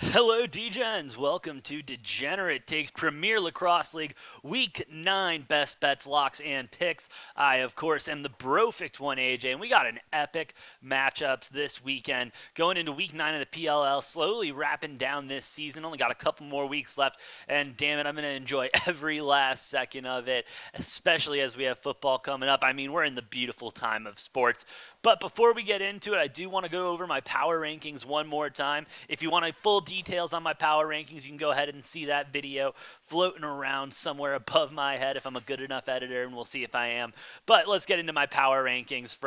Hello, DGens. Welcome to Degenerate Takes Premier Lacrosse League Week 9 Best Bets, Locks, and Picks. I, of course, am the Brofict one, AJ, and we got an epic matchups this weekend. Going into Week 9 of the PLL, slowly wrapping down this season. Only got a couple more weeks left, and damn it, I'm going to enjoy every last second of it, especially as we have football coming up. I mean, we're in the beautiful time of sports. But before we get into it, I do want to go over my power rankings one more time. If you want a full details on my power rankings, you can go ahead and see that video floating around somewhere above my head if I'm a good enough editor, and we'll see if I am. But let's get into my power rankings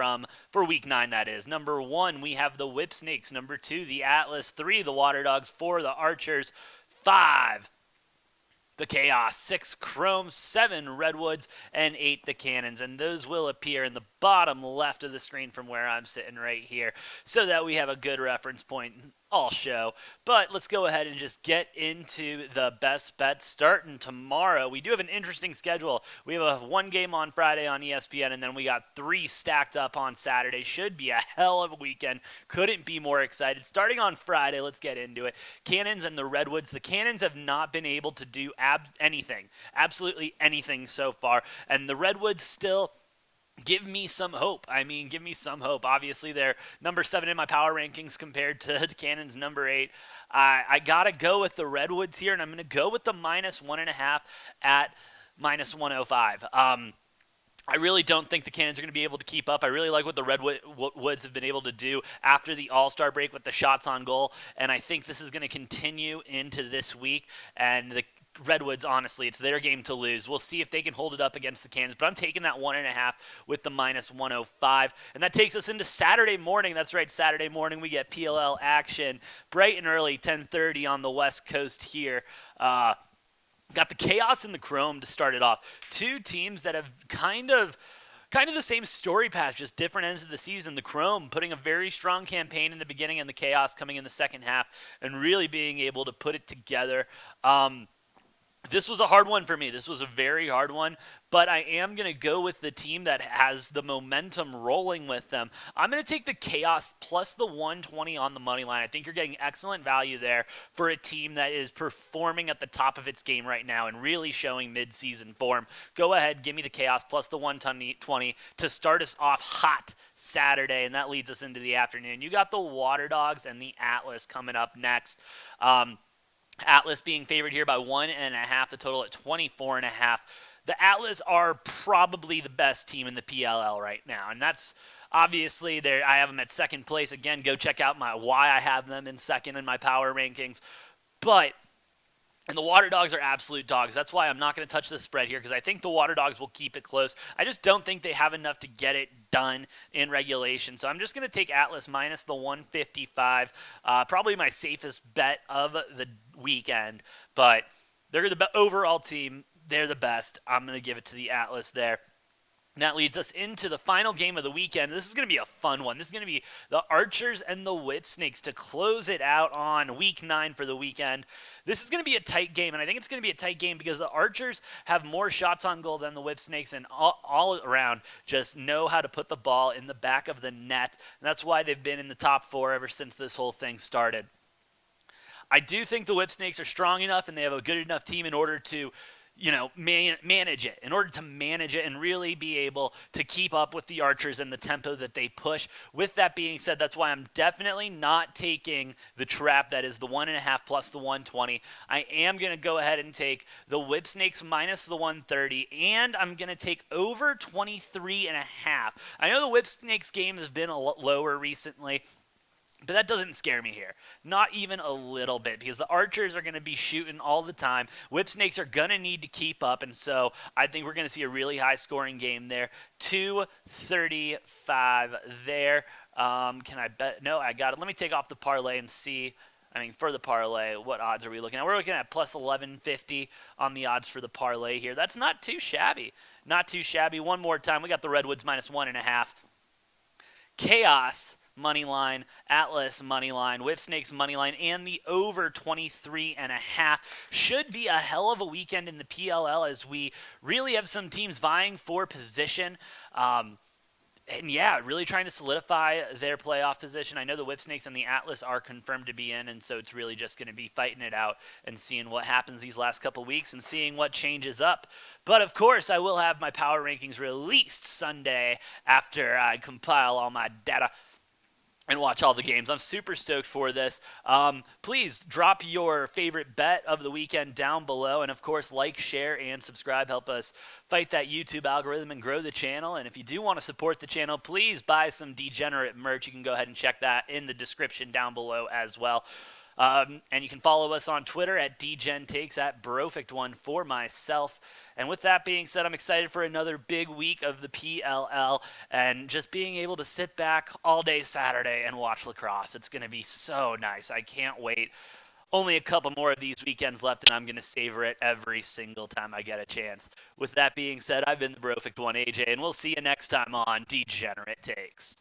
for week 9, that is. Number 1, we have the Whip Snakes. Number 2, the Atlas. 3, the Water Dogs. 4, the Archers. 5, the Chaos, 6 Chrome, 7 Redwoods, and 8 the Cannons. And those will appear in the bottom left of the screen from where I'm sitting right here so that we have a good reference point all show. But let's go ahead and just get into the best bets starting tomorrow. We do have an interesting schedule. We have a one game on Friday on ESPN, and then we got 3 stacked up on Saturday. Should be a hell of a weekend. Couldn't be more excited. Starting on Friday, let's get into it. Cannons and the Redwoods. The Cannons have not been able to do anything, absolutely anything so far, and the Redwoods still give me some hope. Give me some hope. Obviously, they're number 7 in my power rankings compared to Cannon's number 8. I got to go with the Redwoods here, and I'm going to go with the -1.5 at -105. I really don't think the Cannons are going to be able to keep up. I really like what the Redwoods have been able to do after the All-Star break with the shots on goal, and I think this is going to continue into this week, and the Redwoods, honestly, it's their game to lose. We'll see if they can hold it up against the Cannons, but I'm taking that 1.5 with the -105, and that takes us into Saturday morning. That's right, Saturday morning we get PLL action, bright and early, 10:30 on the West Coast here. Got the Chaos and the Chrome to start it off. Two teams that have kind of the same story path, just different ends of the season. The Chrome putting a very strong campaign in the beginning, and the Chaos coming in the second half and really being able to put it together. This was a hard one for me. This was a very hard one, but I am going to go with the team that has the momentum rolling with them. I'm going to take the Chaos plus the 120 on the money line. I think you're getting excellent value there for a team that is performing at the top of its game right now and really showing mid-season form. Go ahead, give me the Chaos plus the 120 to start us off hot Saturday, and that leads us into the afternoon. You got the Water Dogs and the Atlas coming up next. Atlas being favored here by 1.5, the total at 24.5. The Atlas are probably the best team in the PLL right now, and that's obviously there. I have them at second place. Again, go check out why I have them in second in my power rankings. And the Water Dogs are absolute dogs. That's why I'm not going to touch the spread here, because I think the Water Dogs will keep it close. I just don't think they have enough to get it done in regulation. So I'm just going to take Atlas minus the 155. Probably my safest bet of the weekend. But they're the overall team. They're the best. I'm going to give it to the Atlas there. And that leads us into the final game of the weekend. This is going to be a fun one. This is going to be the Archers and the Whip Snakes to close it out on Week 9 for the weekend. This is going to be a tight game, and I think it's going to be a tight game because the Archers have more shots on goal than the Whip Snakes, and all around just know how to put the ball in the back of the net. And that's why they've been in the top 4 ever since this whole thing started. I do think the Whip Snakes are strong enough, and they have a good enough team in order to manage it, in order to manage it and really be able to keep up with the Archers and the tempo that they push. With that being said, that's why I'm definitely not taking the trap that is the 1.5 plus the 120. I am going to go ahead and take the Whip Snakes minus the 130, and I'm going to take over 23.5. I know the Whip Snakes game has been a lot lower recently, but that doesn't scare me here. Not even a little bit, because the Archers are going to be shooting all the time. Whip Snakes are going to need to keep up, and so I think we're going to see a really high-scoring game there. 235 there. Can I bet? No, I got it. Let me take off the parlay and see. For the parlay, what odds are we looking at? We're looking at plus 1150 on the odds for the parlay here. That's not too shabby. Not too shabby. One more time. We got the Redwoods minus 1.5. Chaos money line, Atlas money line, Whip Snakes money line, and the over 23.5. Should be a hell of a weekend in the PLL as we really have some teams vying for position. And yeah, really trying to solidify their playoff position. I know the Whipsnakes and the Atlas are confirmed to be in, and so it's really just going to be fighting it out and seeing what happens these last couple weeks and seeing what changes up. But of course, I will have my power rankings released Sunday after I compile all my data and watch all the games. I'm super stoked for this. Please drop your favorite bet of the weekend down below. And of course, like, share, and subscribe. Help us fight that YouTube algorithm and grow the channel. And if you do want to support the channel, please buy some Degenerate merch. You can go ahead and check that in the description down below as well. And you can follow us on Twitter at DGenTakes, at Brofict1 for myself. And with that being said, I'm excited for another big week of the PLL and just being able to sit back all day Saturday and watch lacrosse. It's going to be so nice. I can't wait. Only a couple more of these weekends left, and I'm going to savor it every single time I get a chance. With that being said, I've been the Brofict1 AJ, and we'll see you next time on Degenerate Takes.